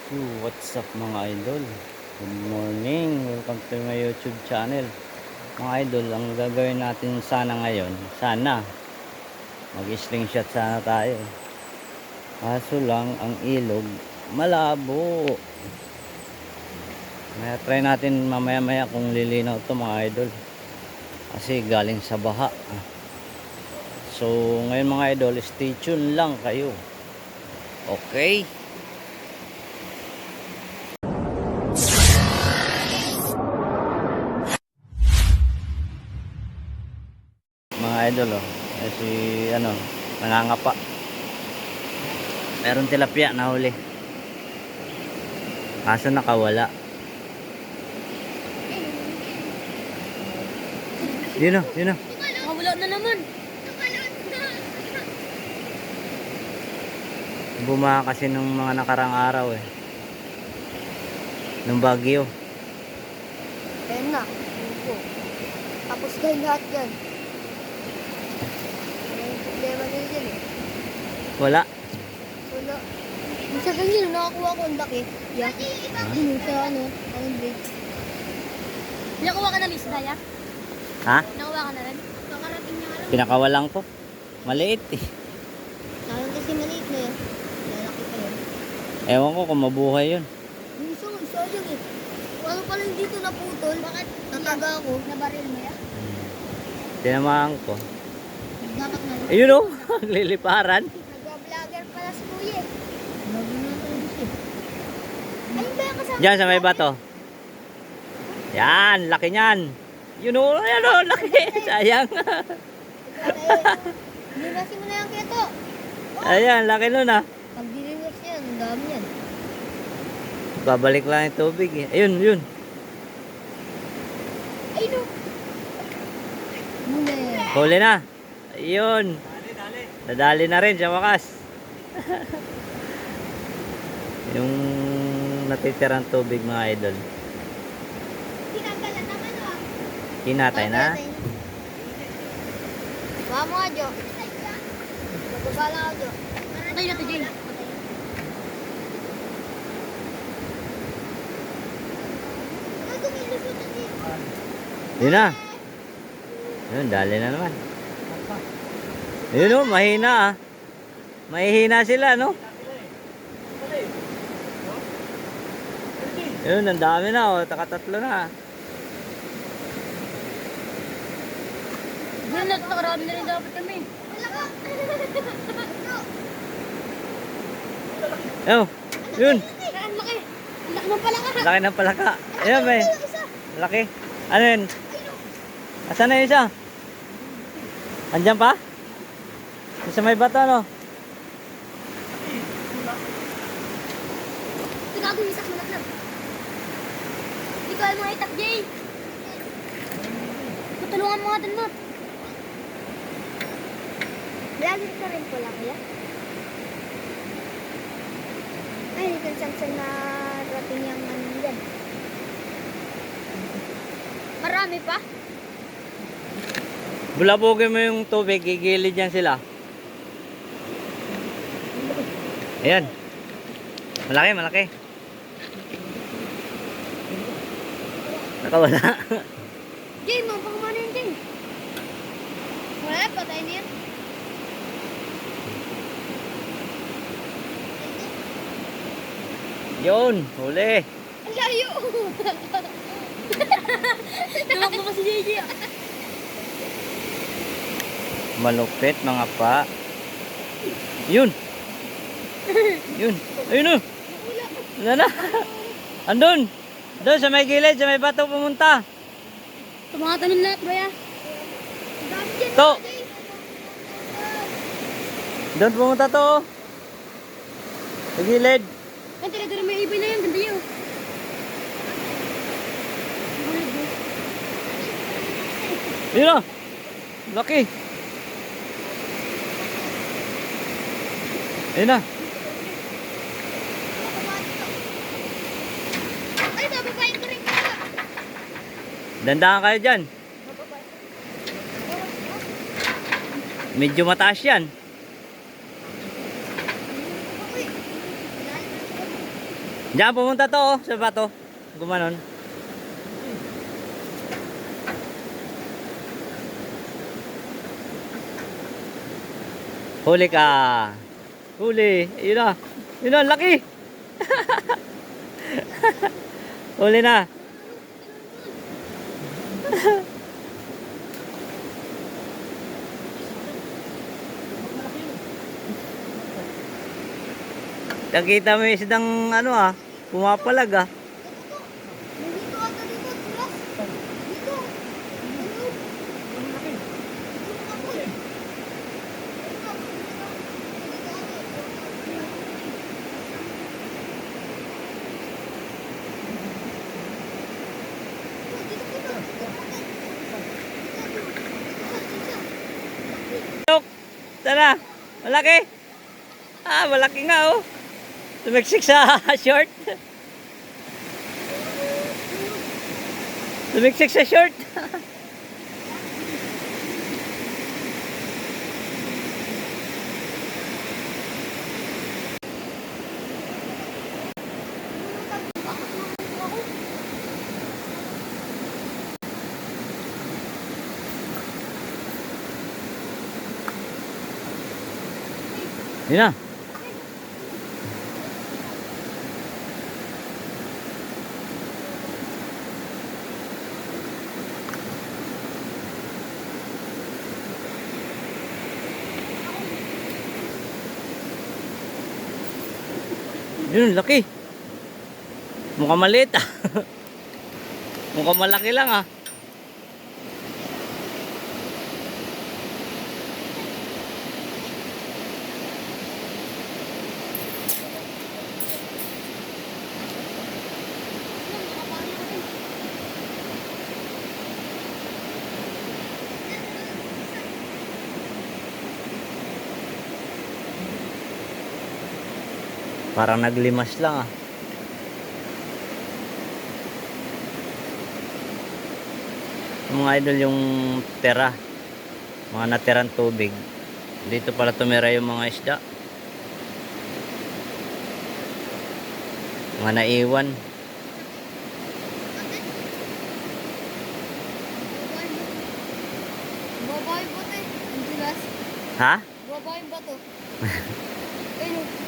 So, what's up mga idol? Good morning. Welcome to my YouTube channel. Mga idol, ang gagawin natin sana ngayon, mag-slingshot sana tayo. Kaso lang, ang ilog, malabo. Try natin mamaya-maya kung lilinaw to mga idol. Kasi galing sa baha. So, ngayon mga idol, stay tuned lang kayo. Okay? Mga idol, si nangangapa. Meron tilapia na huli, kaso nakawala. Yun o. Wala na naman. Bumaha kasi nung mga nakarang araw nung bagyo. Ayan na. Opo. Tapos dahil lahat yan. Wala yung problema nila dyan eh. Wala. Wala. Minsan ganyan, nakakuha ko ang laki. Yeah. Yun sa ang bridge. Nakuha ka na Miss Daya? Ha? Nakuha ka na rin? Kakarating niya ka lang. Pinakawalan ko. Maliit eh. Nalang kasi maliit na yan. Lalaki pa yun. Ewan ko kung mabuhay yun. Yung isa dyan eh. Ano pala yung dito naputol? Bakit? Nataga ako. Nabaril mo yan? Tinamahan ko. Dapat na rin. Ayun o. Liliparan. Nag-vlogger pala si Kuya. Vlogger na tayo dito eh. Ayun ba yung kasama? Diyan sa may bato. Yan. Laki niyan. Yun o. Ayan o. Laki. Sayang. Dinasin mo na yung keto. Ayan. Laki nun ah. Pag diniwas yan, ang dami yan. Babalik lang yung tubig eh. Ayun. Ay no. Muna yan. Huli na. Ayun. Nadali na rin sa wakas. Yung natitirang tubig mga idol. Tinanggalan naman o. Hinatay na. Baka mo nga, Jo. Bababa lang ako, Jo. Patay na ito, Jay. Yun na. Yun, dali na naman. Yun o, mahina ah. Mahihina sila, no? Yun, ang dami na oh. Takatatlo na. Yun, nagtakarami na rin dapat kami. Oh, yun. Ang laki. Ang laki ng palaka. Laki ng palaka. Ayan, may. Laki. Ano yun? Asan na yun siya? Andyan pa? Sa may bato, no? Tinago yung isak malaklag. Hindi ko alam mga itak, Jay. Patulungan mo nga din mo. Lagi ka rin pala kaya? Ay, kansan na rating yung ano yan. Marami pa? Bulabugin mo yung tubig, gigilid yan sila. Ayan. Malaki. Nakawala. Jay, mapakaman yan, Jay. Wala, patay na yan. Yun, huli. Ang layo! Tumakbo pa si JJ. Malupit mga pa. Yun. Ayun o. Wala na. Andun. Doon sa may gilid, sa may bato pumunta. Tumatanim lahat ba ya? To. Doon pumunta to. Oh. Sa gilid. Ang tira-tira may ibay na yan. Ganda yun. Ayun o. Laki. Ayun na. Ay, bababayin ko rin ka. Dandahan kayo dyan. Medyo mataas yan. Diyan pumunta to oh, sa bato. Gumanon. Huli ka. Huli. Yun na. Yun na, laki. Huli na. Nakita mo yung isdang ano pumapalag Dito ata dito, tulas. Dito. Look, tara. Malaki. Malaki nga oh. Tumiksik sa short. Tumiksik sa short. Yun na. Yun, laki. Mukhang maliit Mukhang malaki lang Parang naglimas lang Mga idol, yung tera, mga natirang tubig, dito pala tumira yung mga isda, mga naiwan. Babae ba ito? Ang tulas. Ha? Babae ba ito? Ayun.